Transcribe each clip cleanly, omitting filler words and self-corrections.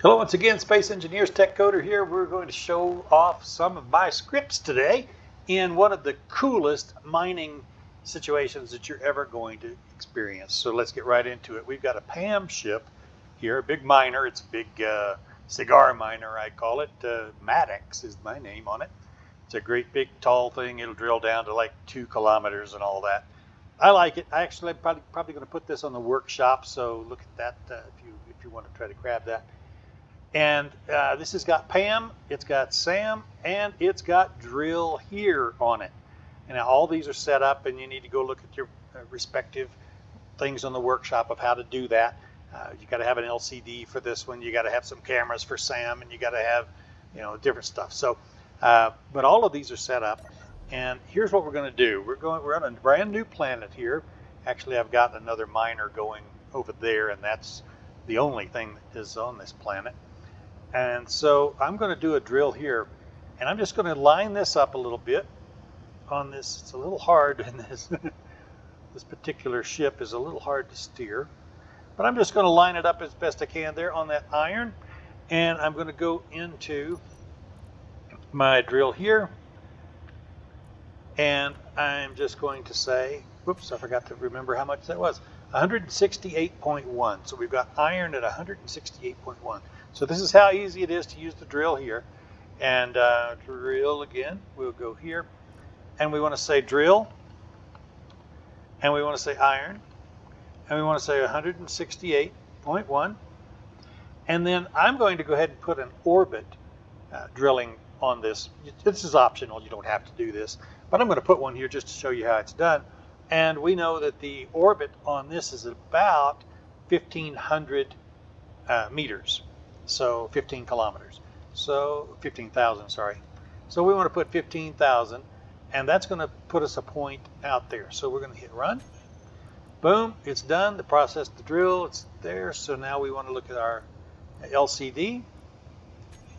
Hello once again, Space Engineers Tech Coder here. We're going to show off some of my scripts today in one of the coolest mining situations that you're ever going to experience. So let's get right into it. We've got a P.A.M ship here, a big miner. It's a big cigar miner, I call it. MADDOX is my name on it. It's a great big tall thing. It'll drill down to like 2 kilometers and all that. I like it. I'm probably going to put this on the workshop, so look at that if you want to try to grab that. And this has got P.A.M, it's got S.A.M, and it's got drill here on it. And now all these are set up, and you need to go look at your respective things on the workshop of how to do that. You got to have an LCD for this one. You got to have some cameras for S.A.M, and you got to have, different stuff. So, but all of these are set up. And here's what we're going to do. We're on a brand new planet here. Actually, I've got another miner going over there, and that's the only thing that is on this planet. And so I'm going to do a drill here, and I'm just going to line this up a little bit on this. It's a little hard in this. This particular ship is a little hard to steer, but I'm just going to line it up as best I can there on that iron, and I'm going to go into my drill here, and I'm just going to say, whoops, I forgot to remember how much that was. 168.1. So we've got iron at 168.1. So this is how easy it is to use the drill here. And drill again, we'll go here. And we want to say drill. And we want to say iron. And we want to say 168.1. And then I'm going to go ahead and put an orbit drilling on this. This is optional, you don't have to do this. But I'm going to put one here just to show you how it's done. And we know that the orbit on this is about 1,500 meters. So 15 kilometers. So 15,000, sorry. So we want to put 15,000, and that's going to put us a point out there. So we're going to hit run. Boom, it's done. The process, the drill, it's there. So now we want to look at our LCD.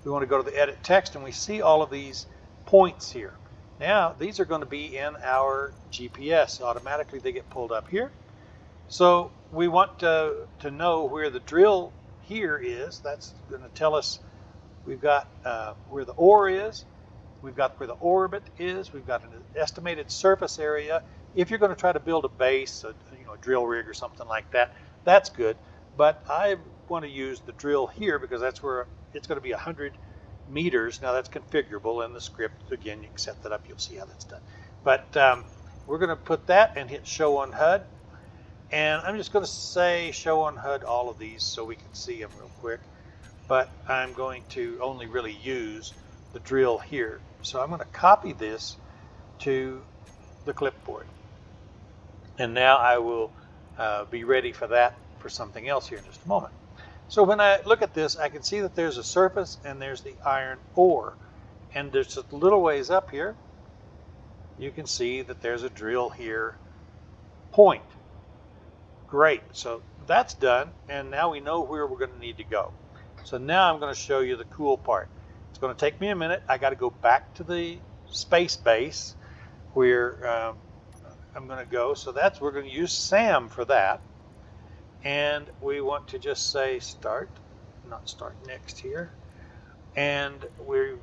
We want to go to the edit text, and we see all of these points here. Now, these are going to be in our GPS. Automatically, they get pulled up here. So we want to know where the drill here is. That's going to tell us we've got where the ore is. We've got where the orbit is. We've got an estimated surface area. If you're going to try to build a base, a drill rig or something like that, that's good. But I want to use the drill here because that's where it's going to be 100 meters. Now that's configurable in the script. Again, you can set that up. You'll see how that's done. But we're going to put that and hit show on HUD. And I'm just going to say show on HUD all of these so we can see them real quick. But I'm going to only really use the drill here. So I'm going to copy this to the clipboard. And now I will be ready for that for something else here in just a moment. So when I look at this, I can see that there's a surface and there's the iron ore. And there's just a little ways up here. You can see that there's a drill here point. Great, so that's done, and now we know where we're going to need to go. So now I'm going to show you the cool part. It's going to take me a minute. I got to go back to the space base where I'm going to go. So we're going to use S.A.M for that. And we want to just say start, not start next here. And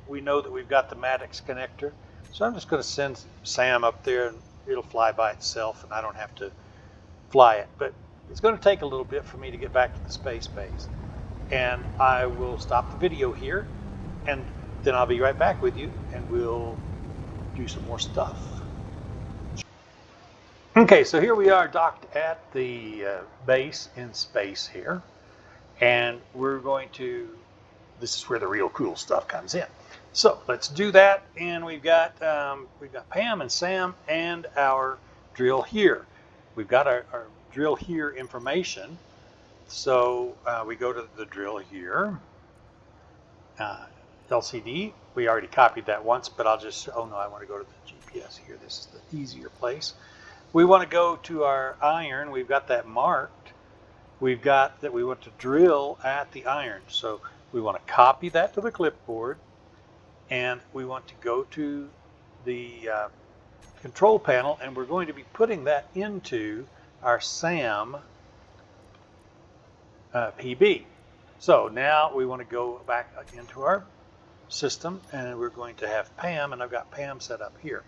we know that we've got the MADDOX connector. So I'm just going to send S.A.M up there, and it'll fly by itself, and I don't have to fly it. But it's going to take a little bit for me to get back to the space base. And I will stop the video here, and then I'll be right back with you, and we'll do some more stuff. Okay, so here we are docked at the base in space here, and we're going to, this is where the real cool stuff comes in. So let's do that, and we've got P.A.M and S.A.M and our drill here. We've got our drill here information. So we go to the drill here. LCD, we already copied that once, but I'll just, oh no, I want to go to the GPS here. This is the easier place. We want to go to our iron. We've got that marked. We've got that we want to drill at the iron. So we want to copy that to the clipboard, and we want to go to the control panel, and we're going to be putting that into our S.A.M PB. So now we want to go back into our system, and we're going to have P.A.M, and I've got P.A.M set up here.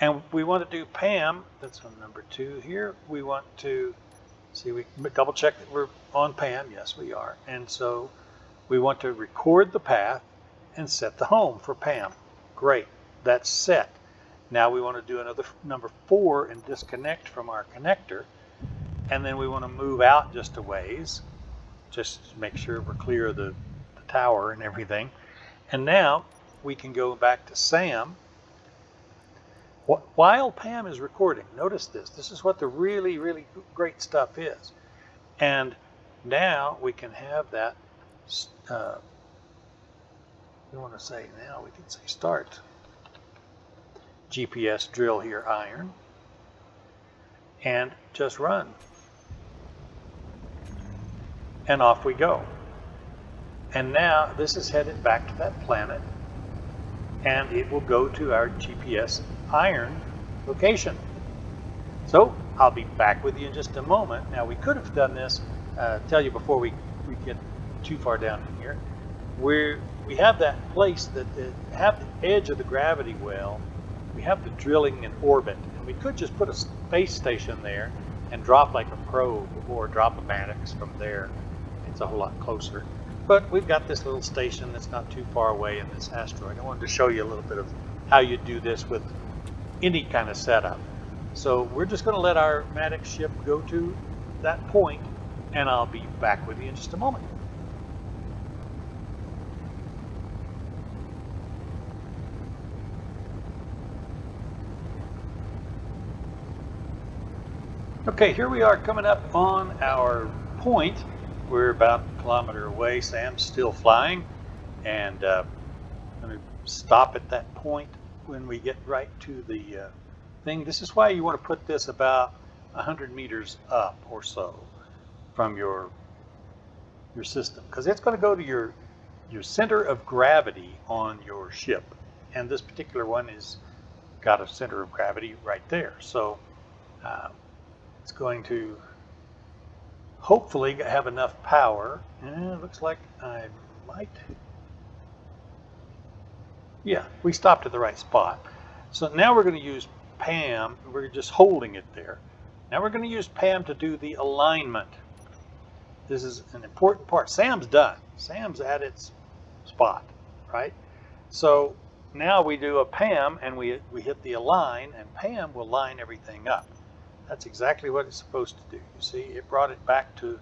And we want to do P.A.M, that's on number 2 here. We want to see, we double check that we're on P.A.M. Yes, we are. And so we want to record the path and set the home for P.A.M. Great, that's set. Now we want to do another number 4 and disconnect from our connector. And then we want to move out just a ways, just to make sure we're clear of the tower and everything. And now we can go back to S.A.M. While P.A.M is recording, notice this. This is what the really, really great stuff is. And now we can have that, we want to say now, we can say start. GPS drill here, iron. And just run. And off we go. And now this is headed back to that planet, and it will go to our GPS iron location. So I'll be back with you in just a moment. Now we could have done this, tell you before we get too far down in here, where we have that place that have the edge of the gravity well, we have the drilling in orbit, and we could just put a space station there and drop like a probe or drop a MADDOX from there. It's a whole lot closer. But we've got this little station that's not too far away in this asteroid. I wanted to show you a little bit of how you do this with any kind of setup. So we're just going to let our MADDOX ship go to that point, and I'll be back with you in just a moment. Okay, here we are coming up on our point. We're about a kilometer away. S.A.M's still flying, and I'm going to stop at that point when we get right to the thing. This is why you want to put this about 100 meters up or so from your system, because it's going to go to your center of gravity on your ship, and this particular one is got a center of gravity right there. So it's going to hopefully have enough power. And it looks like I might. Yeah, we stopped at the right spot. So now we're going to use P.A.M. We're just holding it there. Now we're going to use P.A.M. to do the alignment. This is an important part. S.A.M's done. S.A.M's at its spot, right? So now we do a P.A.M. and we hit the align, and P.A.M. will line everything up. That's exactly what it's supposed to do. You see, it brought it back to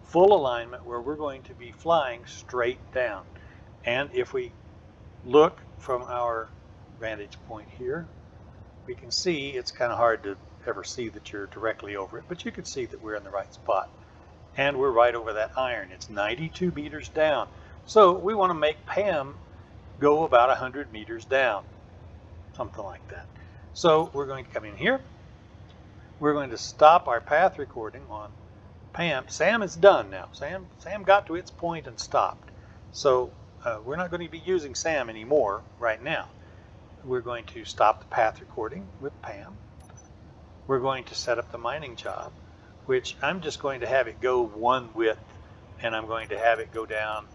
full alignment where we're going to be flying straight down. And if we look from our vantage point here, we can see it's kind of hard to ever see that you're directly over it, but you can see that we're in the right spot. And we're right over that iron. It's 92 meters down. So we want to make P.A.M. go about 100 meters down, something like that. So we're going to come in here. We're going to stop our path recording on P.A.M. S.A.M is done now. S.A.M got to its point and stopped. So we're not going to be using S.A.M anymore right now. We're going to stop the path recording with P.A.M. We're going to set up the mining job, which I'm just going to have it go one width, and I'm going to have it go down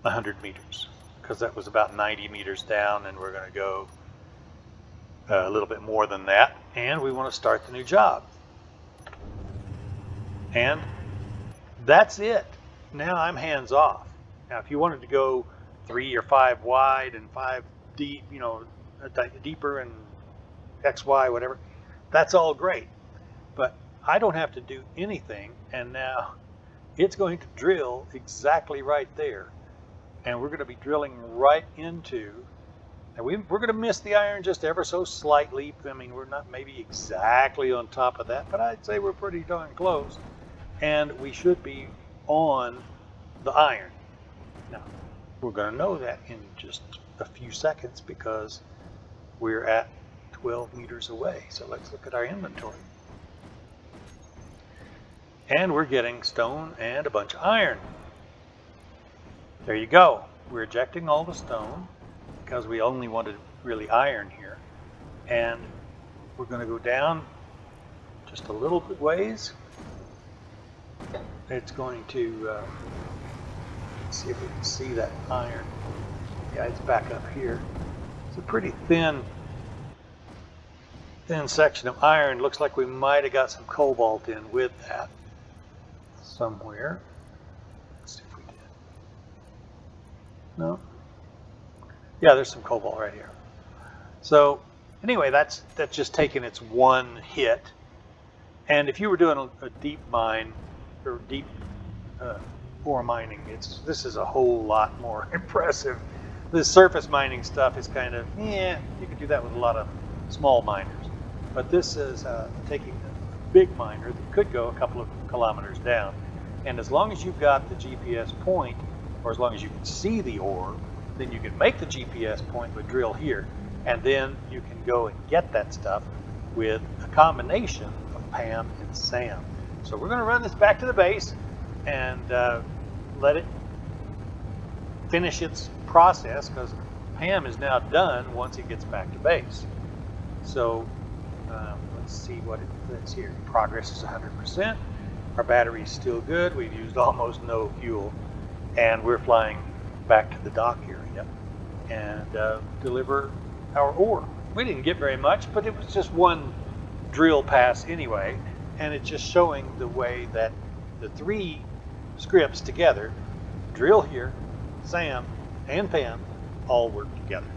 100 meters, because that was about 90 meters down, and we're going to go a little bit more than that, and we want to start the new job. And that's it. Now I'm hands off. Now if you wanted to go 3 or 5 wide and 5 deep, you know, deeper and XY, whatever, that's all great. But I don't have to do anything, and now it's going to drill exactly right there. And we're going to be drilling right into. And we're going to miss the iron just ever so slightly. I mean, we're not maybe exactly on top of that, but I'd say we're pretty darn close. And we should be on the iron. Now, we're going to know that in just a few seconds because we're at 12 meters away. So let's look at our inventory. And we're getting stone and a bunch of iron. There you go. We're ejecting all the stone, because we only wanted really iron here. And we're going to go down just a little bit ways, it's going to, let's see if we can see that iron. Yeah, it's back up here. It's a pretty thin section of iron. Looks like we might have got some cobalt in with that somewhere. Let's see if we did. No. Yeah, there's some cobalt right here. So anyway, that's just taking its one hit. And if you were doing a deep mine or deep ore mining, this is a whole lot more impressive. The surface mining stuff is kind of, yeah, you could do that with a lot of small miners. But this is taking a big miner that could go a couple of kilometers down. And as long as you've got the GPS point, or as long as you can see the ore, then you can make the GPS point with drill here. And then you can go and get that stuff with a combination of P.A.M. and S.A.M. So we're going to run this back to the base and let it finish its process, because P.A.M. is now done once it gets back to base. So let's see what it says here. Progress is 100%. Our battery is still good. We've used almost no fuel, and we're flying back to the dock area and deliver our ore. We didn't get very much, but it was just one drill pass anyway, and it's just showing the way that the three scripts together, drill here, S.A.M, and P.A.M, all work together.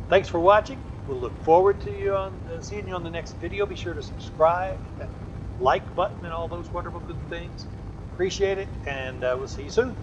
Thanks for watching. We'll look forward to seeing you on the next video. Be sure to subscribe, hit that like button, and all those wonderful good things. Appreciate it, and we'll see you soon.